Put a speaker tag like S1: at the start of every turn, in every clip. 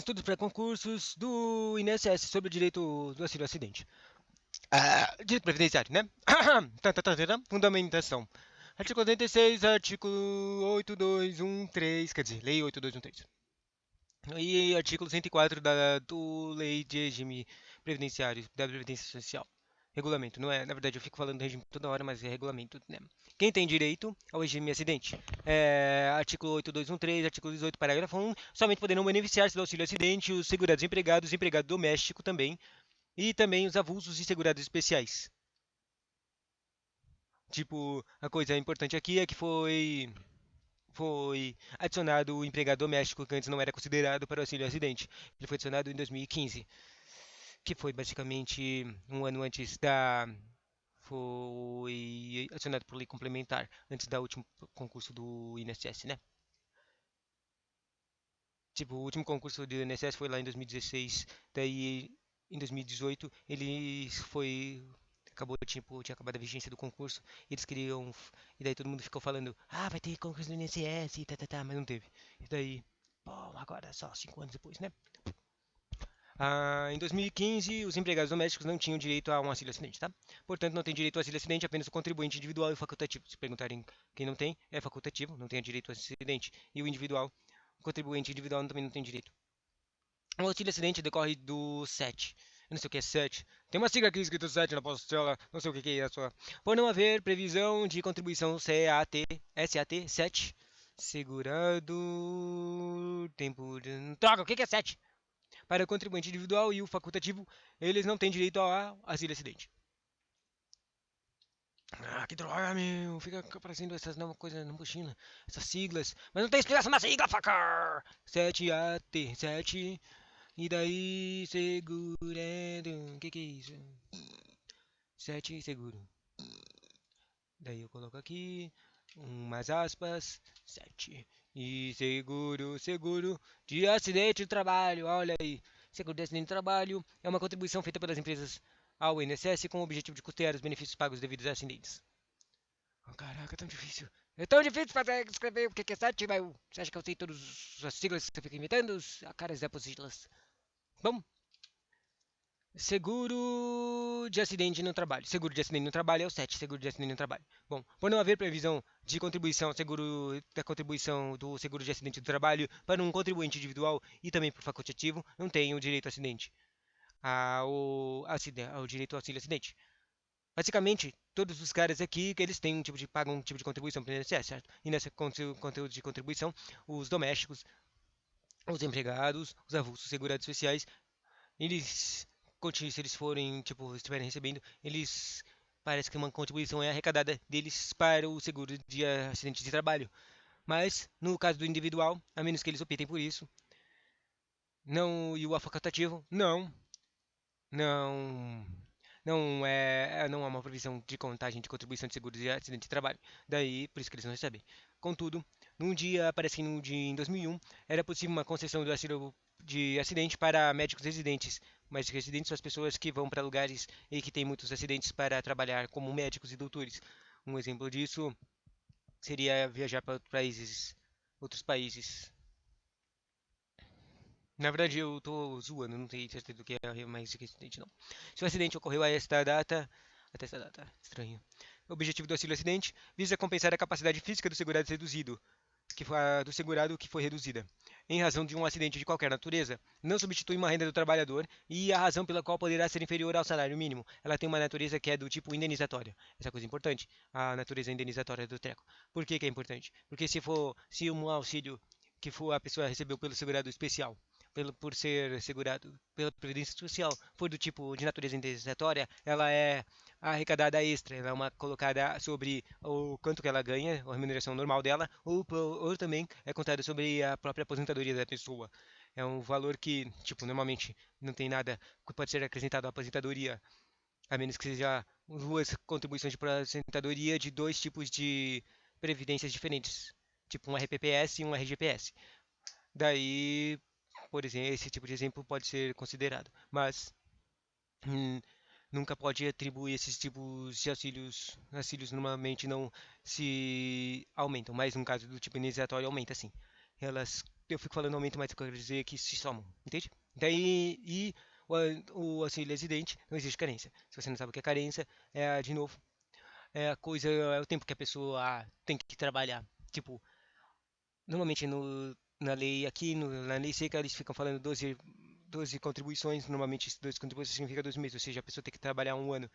S1: estudos pré-concursos do INSS sobre o direito do auxílio acidente. Direito previdenciário, né? Fundamentação. Artigo 86, artigo 8213, quer dizer, Lei 8213. E artigo 104 do Lei de Regime Previdenciário, da Previdência Social. Regulamento, não é? Na verdade, eu fico falando do regime toda hora, mas é regulamento, né? Quem tem direito ao regime acidente? Artigo 8213, artigo 18, parágrafo 1, somente poderão beneficiar-se do auxílio acidente os segurados empregados, empregado doméstico também, e também os avulsos de segurados especiais. Tipo, a coisa importante aqui é que foi adicionado o empregado doméstico, que antes não era considerado para o auxílio acidente. Ele foi adicionado em 2015, que foi basicamente um ano antes da. Foi adicionado por lei complementar, antes do último concurso do INSS, né? Tipo, o último concurso do INSS foi lá em 2016, daí em 2018 ele foi acabou, tipo, tinha acabado a vigência do concurso, e eles queriam, e daí todo mundo ficou falando, vai ter concurso do INSS, mas não teve. E daí, bom, agora só 5 anos depois, né? Em 2015, os empregados domésticos não tinham direito a um auxílio acidente, tá? Portanto, não tem direito ao auxílio acidente apenas o contribuinte individual e o facultativo. Se perguntarem quem não tem, é facultativo, não tem direito ao acidente. E o individual, o contribuinte individual também não tem direito. O auxílio acidente decorre do SET. Eu não sei o que é SET. Tem uma sigla aqui escrito SET na postela, não sei o que é a sua. Por não haver previsão de contribuição SAT, SET, segurado, tempo de... Droga, o que é SET? Para o contribuinte individual e o facultativo, eles não têm direito ao auxílio acidente. Que droga, meu. Fica aparecendo essas novas coisas na mochila. Essas siglas. Mas não tem explicação na sigla, fucker! 7AT, 7. E daí, segurando. O que é isso? 7, seguro. Daí eu coloco aqui. Umas aspas. 7. E seguro de acidente de trabalho. Olha aí. Seguro de acidente de trabalho é uma contribuição feita pelas empresas ao INSS com o objetivo de custear os benefícios pagos devidos a acidentes. Caraca, é tão difícil. É tão difícil escrever o que é 7, mas você acha que eu sei todas as siglas que você fica inventando? A cara é siglas. Bom, seguro de acidente no trabalho. Seguro de acidente no trabalho é o 7, seguro de acidente no trabalho. Bom, por não haver previsão de contribuição, seguro da contribuição do seguro de acidente do trabalho para um contribuinte individual e também para o facultativo, não tem o direito ao acidente. Ao direito ao auxílio acidente. Basicamente, todos os caras aqui, que eles têm pagam um tipo de contribuição para o INSS, certo? E nesse conteúdo de contribuição, os domésticos, os empregados, os avulsos segurados especiais, eles, se eles forem, tipo, estiverem recebendo, eles parece que uma contribuição é arrecadada deles para o seguro de acidente de trabalho. Mas, no caso do individual, a menos que eles optem por isso, não, e o facultativo, não, não há uma previsão de contagem de contribuição de seguro de acidente de trabalho. Daí, por isso que eles não recebem. Contudo, num dia, parece que no dia em 2001, era possível uma concessão do auxílio de acidente para médicos residentes. Mas residentes são as pessoas que vão para lugares e que têm muitos acidentes para trabalhar como médicos e doutores. Um exemplo disso seria viajar para outros países. Na verdade, eu tô zoando, não tenho certeza do que é mais que acidente, não. Se o acidente ocorreu a esta data, até esta data, estranho. O objetivo do auxílio acidente visa compensar a capacidade física do segurado reduzido, do segurado que foi reduzida, em razão de um acidente de qualquer natureza, não substitui uma renda do trabalhador e a razão pela qual poderá ser inferior ao salário mínimo. Ela tem uma natureza que é do tipo indenizatória. Essa coisa é importante, a natureza indenizatória do treco. Por que é importante? Porque se um auxílio que for a pessoa recebeu pelo segurado especial, por ser segurado pela Previdência Social, for do tipo de natureza indenizatória, ela é arrecadada extra, ela é uma colocada sobre o quanto que ela ganha, a remuneração normal dela, ou também é contada sobre a própria aposentadoria da pessoa. É um valor que, tipo, normalmente não tem nada que pode ser acrescentado à aposentadoria, a menos que seja duas contribuições de aposentadoria de dois tipos de previdências diferentes, tipo um RPPS e um RGPS. Daí, por exemplo, esse tipo de exemplo pode ser considerado, mas hum, nunca pode atribuir esses tipos de auxílios. Auxílios normalmente não se aumentam, mas no caso do tipo indenizatório aumenta sim. Elas eu fico falando aumento, mas eu quero dizer que se somam, entende? Daí, e o auxílio residente não existe carência. Se você não sabe o que é carência, de novo, é o tempo que a pessoa tem que trabalhar. Tipo, normalmente na lei aqui, na lei seca, eles ficam falando 12 contribuições, normalmente 12 contribuições significa 12 meses, ou seja, a pessoa tem que trabalhar um ano,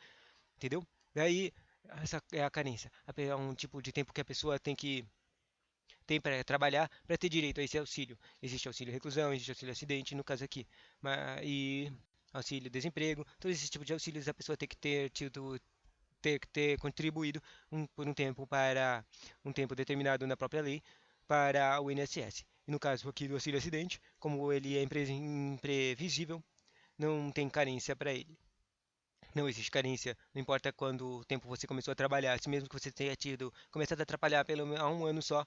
S1: entendeu? Daí, essa é a carência. É um tipo de tempo que a pessoa tem para trabalhar para ter direito a esse auxílio. Existe auxílio reclusão, existe auxílio acidente, no caso aqui, e auxílio desemprego, todos esses tipos de auxílios a pessoa tem que ter contribuído por um tempo para um tempo determinado na própria lei para o INSS. E no caso aqui do auxílio acidente, como ele é imprevisível, não tem carência para ele. Não existe carência, não importa quando tempo você começou a trabalhar, se mesmo que você tenha começado a trabalhar há um ano só,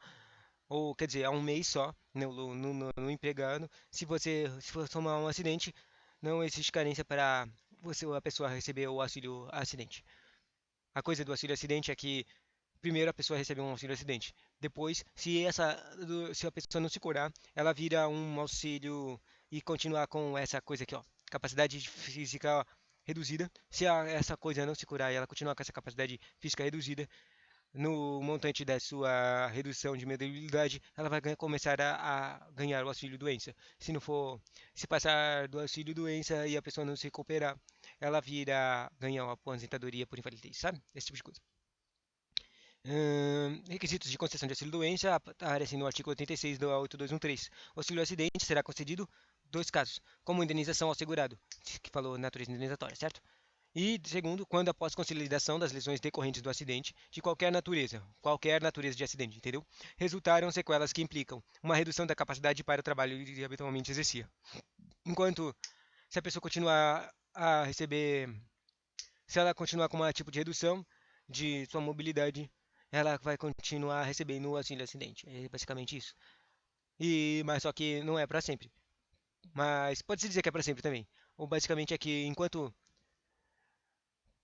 S1: ou quer dizer, há um mês só, no empregado, se for tomar um acidente, não existe carência para a pessoa receber o auxílio acidente. A coisa do auxílio acidente é que primeiro a pessoa recebe um auxílio acidente. Depois, se a pessoa não se curar, ela vira um auxílio e continuar com essa coisa aqui, ó, capacidade física reduzida. Se essa coisa não se curar e ela continuar com essa capacidade física reduzida, no montante da sua redução de mobilidade, ela vai começar a ganhar o auxílio doença. Se não for, se passar do auxílio doença e a pessoa não se recuperar, ela vira ganhar uma aposentadoria por invalidez, sabe? Esse tipo de coisa. Requisitos de concessão de auxílio-doença aparecem no artigo 86 da 8213. O auxílio-acidente será concedido dois casos, como indenização ao segurado, que falou natureza indenizatória, certo? E, segundo, quando após consolidação das lesões decorrentes do acidente, de qualquer natureza de acidente, entendeu? Resultaram sequelas que implicam uma redução da capacidade para o trabalho que habitualmente exercia. Enquanto, se a pessoa continuar a receber, se ela continuar com um tipo de redução de sua mobilidade, ela vai continuar recebendo o auxílio acidente. É basicamente isso. Mas só que não é para sempre. Mas pode-se dizer que é para sempre também. Ou basicamente é que enquanto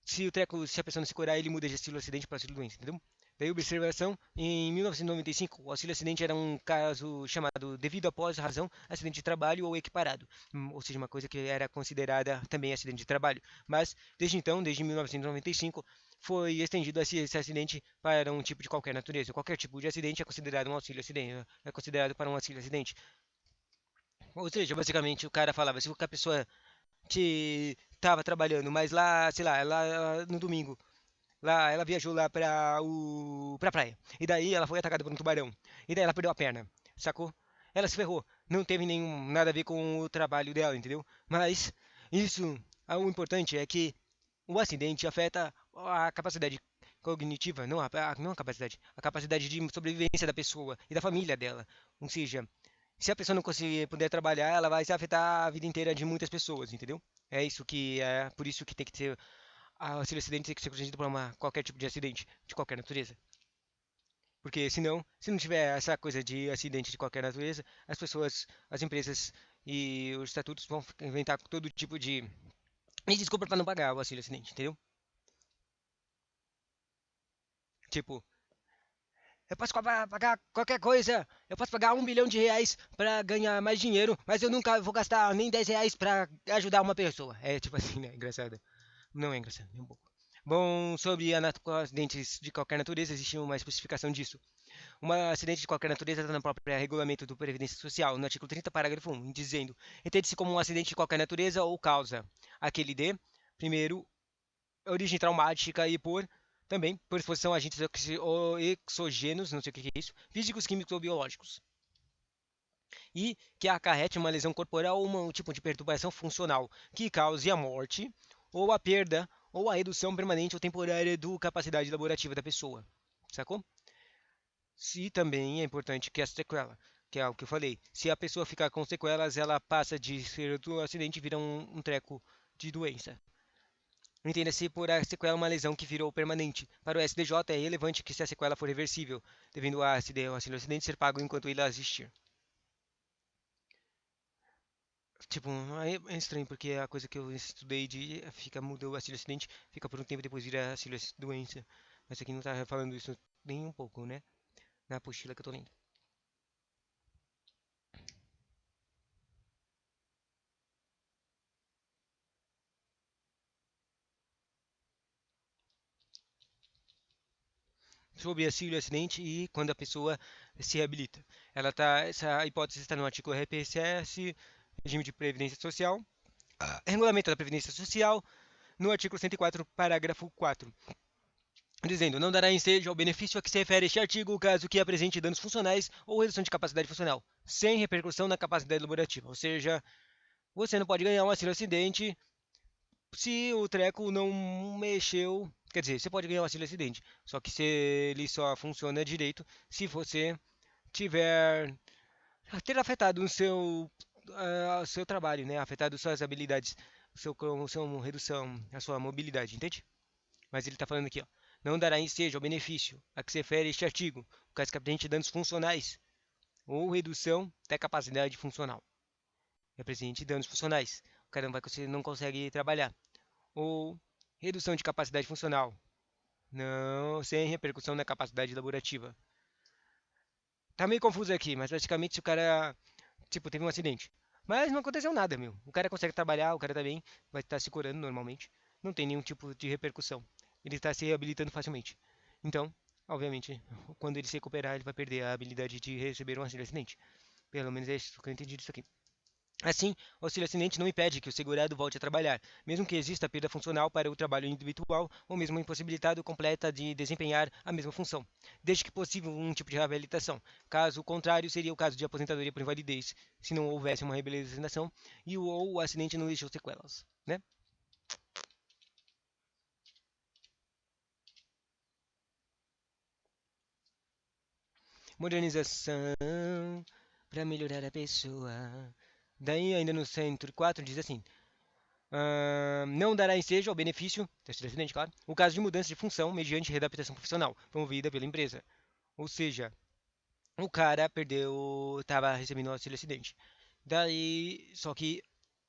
S1: se a pessoa não se curar, ele muda de auxílio acidente para auxílio doença, entendeu? Daí, observação, em 1995, o auxílio acidente era um caso chamado devido após razão, acidente de trabalho ou equiparado, ou seja, uma coisa que era considerada também acidente de trabalho. Mas, desde então, desde 1995, foi estendido esse acidente para um tipo de qualquer natureza. Qualquer tipo de acidente é considerado um auxílio acidente, é considerado para um auxílio acidente. Ou seja, basicamente, o cara falava, se a pessoa que estava trabalhando, mas lá, sei lá, no domingo, lá, ela viajou lá pra praia. E daí ela foi atacada por um tubarão. E daí ela perdeu a perna, sacou? Ela se ferrou. Não teve nada a ver com o trabalho dela, entendeu? Mas isso, o importante é que o acidente afeta a capacidade cognitiva, não a capacidade, a capacidade de sobrevivência da pessoa e da família dela. Ou seja, se a pessoa não conseguir puder trabalhar, ela vai se afetar a vida inteira de muitas pessoas, entendeu? Por isso que tem que ter o auxílio acidente tem que ser concedido para qualquer tipo de acidente, de qualquer natureza. Porque senão, se não tiver essa coisa de acidente de qualquer natureza, as pessoas, as empresas e os estatutos vão inventar todo tipo de desculpa para não pagar o auxílio acidente, entendeu? Tipo, eu posso pagar qualquer coisa, eu posso pagar 1 bilhão de reais para ganhar mais dinheiro, mas eu nunca vou gastar nem 10 reais para ajudar uma pessoa. É tipo assim, né? Engraçado. Não é engraçado, nem um pouco. Bom, sobre acidentes de qualquer natureza, existe uma especificação disso. Um acidente de qualquer natureza está no próprio regulamento do Previdência Social, no artigo 30, parágrafo 1, dizendo: entende-se como um acidente de qualquer natureza ou causa aquele de, primeiro, origem traumática e também, por exposição a agentes exogênios, não sei o que é isso, físicos, químicos ou biológicos. E que acarrete uma lesão corporal ou um tipo de perturbação funcional que cause a morte ou a perda ou a redução permanente ou temporária da capacidade laborativa da pessoa. Sacou? Se também é importante que a sequela, que é o que eu falei, se a pessoa ficar com sequelas, ela passa de ser do acidente e vira um treco de doença. Entenda-se por a sequela uma lesão que virou permanente. Para o SDJ, é relevante que se a sequela for reversível, devendo o auxílio acidente ser pago enquanto ele existir. Tipo, é estranho, porque a coisa que eu estudei muda o auxílio acidente, fica por um tempo e depois vira auxílio doença. Mas aqui não tá falando isso nem um pouco, né? Na apostila que eu tô lendo. sobre auxílio acidente e quando a pessoa se reabilita. Essa hipótese está no artigo RPSS, regime de previdência social, regulamento da previdência social, no artigo 104, parágrafo 4, dizendo: não dará ensejo ao benefício a que se refere este artigo caso que apresente danos funcionais ou redução de capacidade funcional, sem repercussão na capacidade laborativa. Ou seja, você não pode ganhar um auxílio acidente se o treco não mexeu. Quer dizer, você pode ganhar um auxílio acidente, só que se ele só funciona direito se você tiver ter afetado o seu trabalho, né? Afetado suas habilidades, seu redução, a sua mobilidade, entende? Mas ele está falando aqui, ó. Não dará ensejo ao benefício a que se refere este artigo, caso que apresente danos funcionais ou redução da capacidade funcional. Apresente danos funcionais. O cara não consegue trabalhar. Ou redução de capacidade funcional. Não, sem repercussão na capacidade laborativa. Tá meio confuso aqui, mas praticamente se o cara, tipo, teve um acidente. Mas não aconteceu nada, meu. O cara consegue trabalhar, o cara tá bem, vai estar se curando normalmente. Não tem nenhum tipo de repercussão. Ele está se reabilitando facilmente. Então, obviamente, quando ele se recuperar, ele vai perder a habilidade de receber um auxílio acidente. Pelo menos é isso que eu entendi disso aqui. Assim, o auxílio acidente não impede que o segurado volte a trabalhar, mesmo que exista perda funcional para o trabalho individual ou mesmo impossibilidade completa de desempenhar a mesma função, desde que possível um tipo de reabilitação. Caso contrário, seria o caso de aposentadoria por invalidez, se não houvesse uma reabilitação e ou o acidente não deixou sequelas, né? Modernização para melhorar a pessoa. Daí, ainda no centro 4, diz assim: não dará ensejo ao benefício, texto do acidente, claro, o caso de mudança de função mediante readaptação profissional promovida pela empresa. Ou seja, o cara perdeu, estava recebendo um auxílio acidente. Daí, só que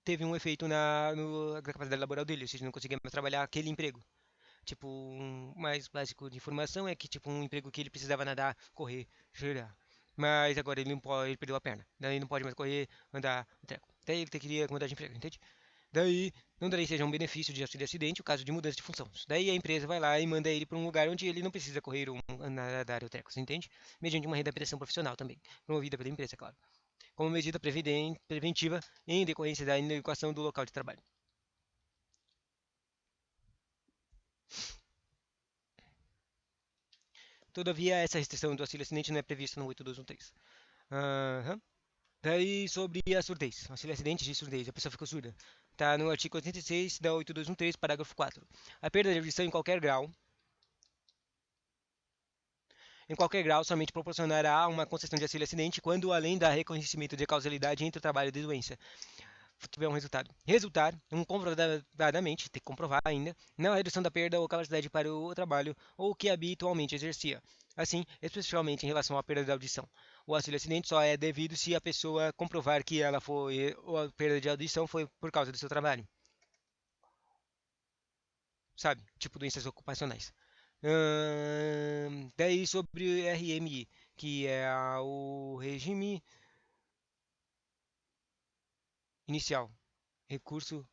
S1: teve um efeito na capacidade laboral dele, ou seja, não conseguia mais trabalhar aquele emprego. Tipo, um mais básico de informação é que, tipo, um emprego que ele precisava nadar, correr, girar. Mas agora ele não pode, ele perdeu a perna. Daí ele não pode mais correr, andar, treco. Daí ele queria mudar de emprego, entende? Daí, não darei seja um benefício de auxílio acidente o caso de mudança de função. Daí a empresa vai lá e manda ele para um lugar onde ele não precisa correr ou nadar ou treco, você entende? Mediante uma readaptação profissional também, promovida pela empresa, claro. Como medida preventiva em decorrência da inadequação do local de trabalho. Todavia, essa restrição do auxílio acidente não é prevista no 8213. Aham. Daí, sobre a surdez. Auxílio acidente de surdez. A pessoa ficou surda. Está no artigo 86 da 8213, parágrafo 4. A perda de audição em qualquer grau, somente proporcionará uma concessão de auxílio acidente quando, além da reconhecimento de causalidade entre o trabalho e a doença, tiver um resultado. Resultar, comprovadamente, tem que comprovar ainda, na redução da perda ou capacidade para o trabalho ou que habitualmente exercia. Assim, especialmente em relação à perda da audição. O auxílio acidente só é devido se a pessoa comprovar que ela foi, ou a perda de audição foi por causa do seu trabalho. Sabe? Tipo doenças ocupacionais. Daí sobre o RMI, que é o regime inicial, recurso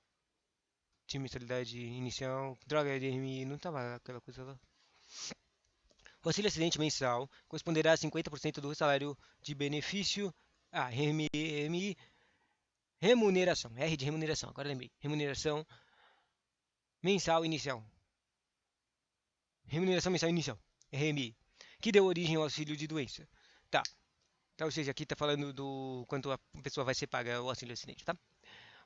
S1: de mensalidade inicial, droga, RMI, não tava aquela coisa lá. O auxílio acidente mensal corresponderá a 50% do salário de benefício. RMI, remuneração, R de remuneração, agora lembrei. Remuneração mensal inicial. Remuneração mensal inicial, RMI, que deu origem ao auxílio de doença. Tá. Então, ou seja, aqui está falando do quanto a pessoa vai ser paga o auxílio acidente, tá?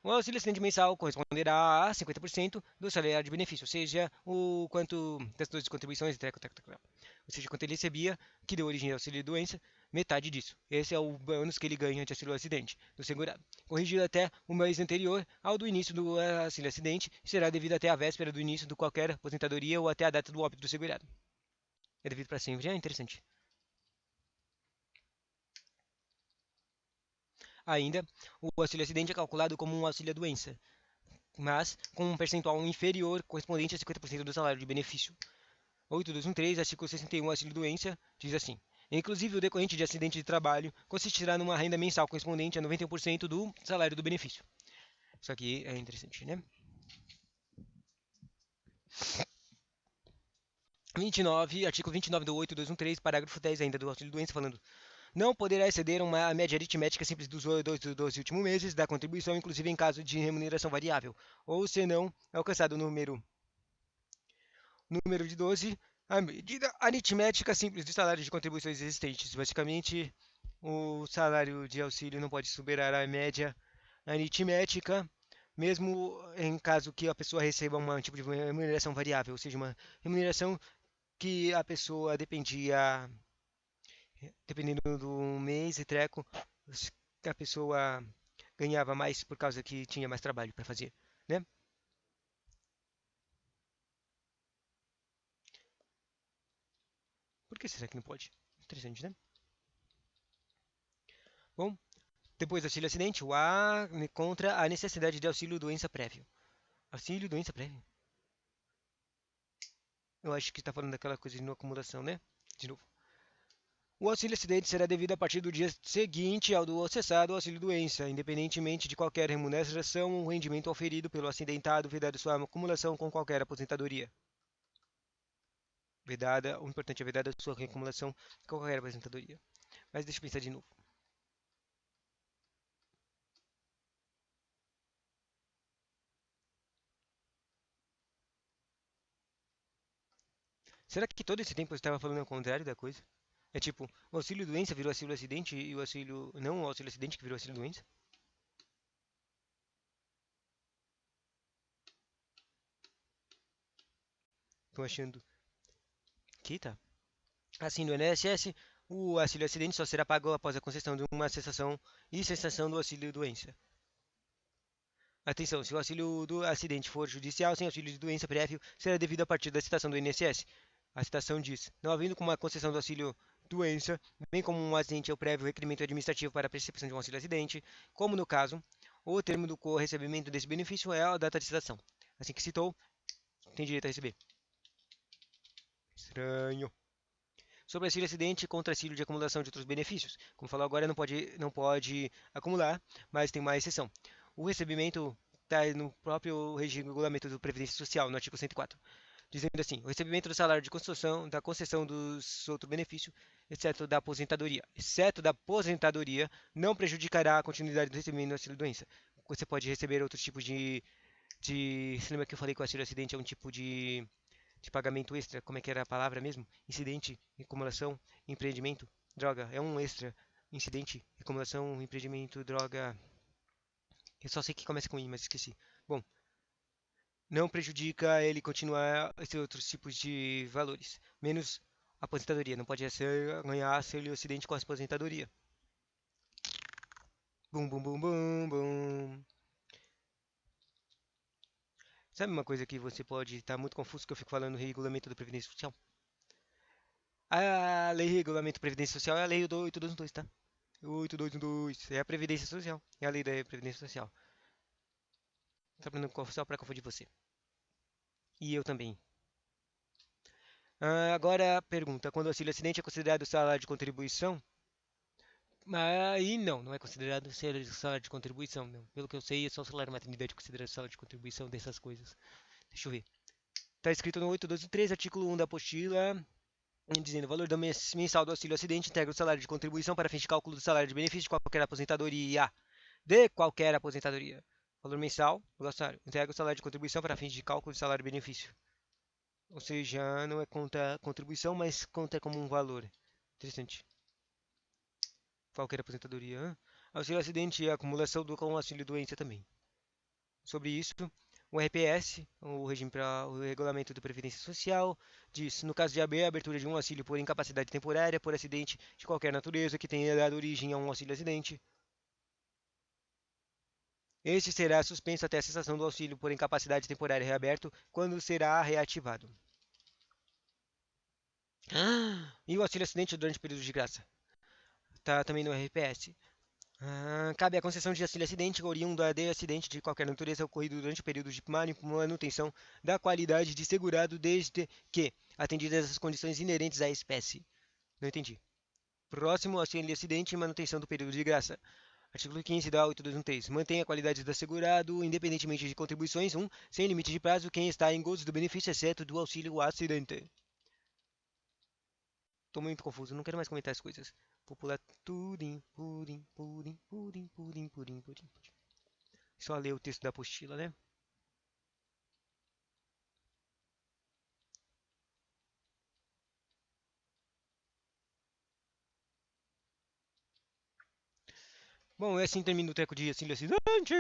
S1: O auxílio acidente mensal corresponderá a 50% do salário de benefício, ou seja, o quanto das duas contribuições, ou seja, quanto ele recebia, que deu origem ao auxílio de doença, metade disso. Esse é o bônus que ele ganha de auxílio acidente do segurado. Corrigido até o mês anterior ao do início do auxílio acidente, será devido até a véspera do início de qualquer aposentadoria ou até a data do óbito do segurado. É devido para sempre. É interessante. Ainda, o auxílio acidente é calculado como um auxílio doença, mas com um percentual inferior correspondente a 50% do salário de benefício. 8213, artigo 61, auxílio-doença, diz assim: inclusive o decorrente de acidente de trabalho consistirá numa renda mensal correspondente a 91% do salário do benefício. Isso aqui é interessante, né? 29, artigo 29 do 8213, parágrafo 10 ainda do auxílio doença, falando: não poderá exceder uma média aritmética simples dos 12 últimos meses da contribuição, inclusive em caso de remuneração variável, ou se não alcançado o número de 12, a medida aritmética simples dos salários de contribuições existentes. Basicamente, o salário de auxílio não pode superar a média aritmética, mesmo em caso que a pessoa receba um tipo de remuneração variável, ou seja, uma remuneração que a pessoa dependia, dependendo do mês e treco, a pessoa ganhava mais por causa que tinha mais trabalho para fazer, né? Por que será que não pode? Interessante, né? Bom, depois do auxílio acidente, o A contra a necessidade de auxílio doença prévio. Auxílio doença prévio? Eu acho que está falando daquela coisa de não acumulação, né? De novo. O auxílio acidente será devido a partir do dia seguinte ao do cessado o auxílio doença, independentemente de qualquer remuneração ou rendimento oferido pelo acidentado, vedada sua acumulação com qualquer aposentadoria. Vedada, o importante é vedada sua acumulação com qualquer aposentadoria. Mas deixa eu pensar de novo. Será que todo esse tempo eu estava falando ao contrário da coisa? É tipo, o auxílio doença virou auxílio acidente e o auxílio. Não o auxílio acidente que virou auxílio doença? Estou achando que tá. Assim, no INSS, o auxílio acidente só será pago após a concessão de uma cessação e cessação do auxílio doença. Atenção, se o auxílio do acidente for judicial, sem auxílio de doença prévio, será devido a partir da citação do INSS. A citação diz: não havendo como a concessão do auxílio doença, bem como um acidente ou prévio requerimento administrativo para a percepção de um auxílio acidente, como no caso, o termo do recebimento desse benefício é a data de citação. Assim que citou, tem direito a receber. Estranho. Sobre auxílio acidente contra auxílio de acumulação de outros benefícios. Como falou agora, não pode acumular, mas tem uma exceção. O recebimento está no próprio regulamento do Previdência Social, no artigo 104, dizendo assim: o recebimento do salário de construção, da concessão dos outros benefícios, exceto da aposentadoria, não prejudicará a continuidade do recebimento do auxílio-doença. Você pode receber outros tipos de. Você lembra que eu falei que o auxílio-acidente é um tipo de pagamento extra, como é que era a palavra mesmo? Incidente, acumulação, empreendimento, droga, é um extra. Incidente, acumulação, empreendimento, droga. Eu só sei que começa com I, mas esqueci. Bom, não prejudica ele continuar esses outros tipos de valores, menos aposentadoria. Não pode ser ganhar auxílio acidente com a aposentadoria. Bum, bum, bum, bum, bum. Sabe uma coisa que você pode estar muito confuso que eu fico falando no regulamento da Previdência Social? A lei regulamento da Previdência Social é a lei do 8212, tá? 8212. É a Previdência Social. É a lei da Previdência Social. Só para confundir você. E eu também. Agora, pergunta: quando o auxílio acidente é considerado salário de contribuição? Aí não é considerado salário de contribuição. Não. Pelo que eu sei, é só o salário maternidade considerado salário de contribuição dessas coisas. Deixa eu ver. Está escrito no 8.12.3, artigo 1 da apostila, dizendo: o valor do mensal do auxílio acidente integra o salário de contribuição para fins de cálculo do salário de benefício de qualquer aposentadoria. De qualquer aposentadoria. Valor mensal, glossário. Integra o salário de contribuição para fins de cálculo de salário de benefício. Ou seja, não é conta contribuição, mas conta como um valor. Interessante. Qualquer aposentadoria. Auxílio acidente e acumulação do com auxílio doença também. Sobre isso, o RPS, o regime para o regulamento da Previdência Social, diz: no caso de haver abertura de um auxílio por incapacidade temporária por acidente de qualquer natureza que tenha dado origem a um auxílio acidente, este será suspenso até a cessação do auxílio por incapacidade temporária reaberto, quando será reativado. E o auxílio acidente durante o período de graça? Está também no RPS. Cabe a concessão de auxílio acidente oriunda de acidente de qualquer natureza ocorrido durante o período de manutenção da qualidade de segurado, desde que atendidas as condições inerentes à espécie. Não entendi. Próximo, auxílio acidente e manutenção do período de graça. Artigo 15 da 8213. Mantém a qualidade do assegurado, independentemente de contribuições. Sem limite de prazo, quem está em gozo do benefício, exceto do auxílio acidente. Tô muito confuso, não quero mais comentar as coisas. Vou pular pudim, pudim, pudim, pudim, pudim, pudim, pudim, pudim. Só ler o texto da apostila, né? Bom, e assim termina o treco de Sílio Acidente.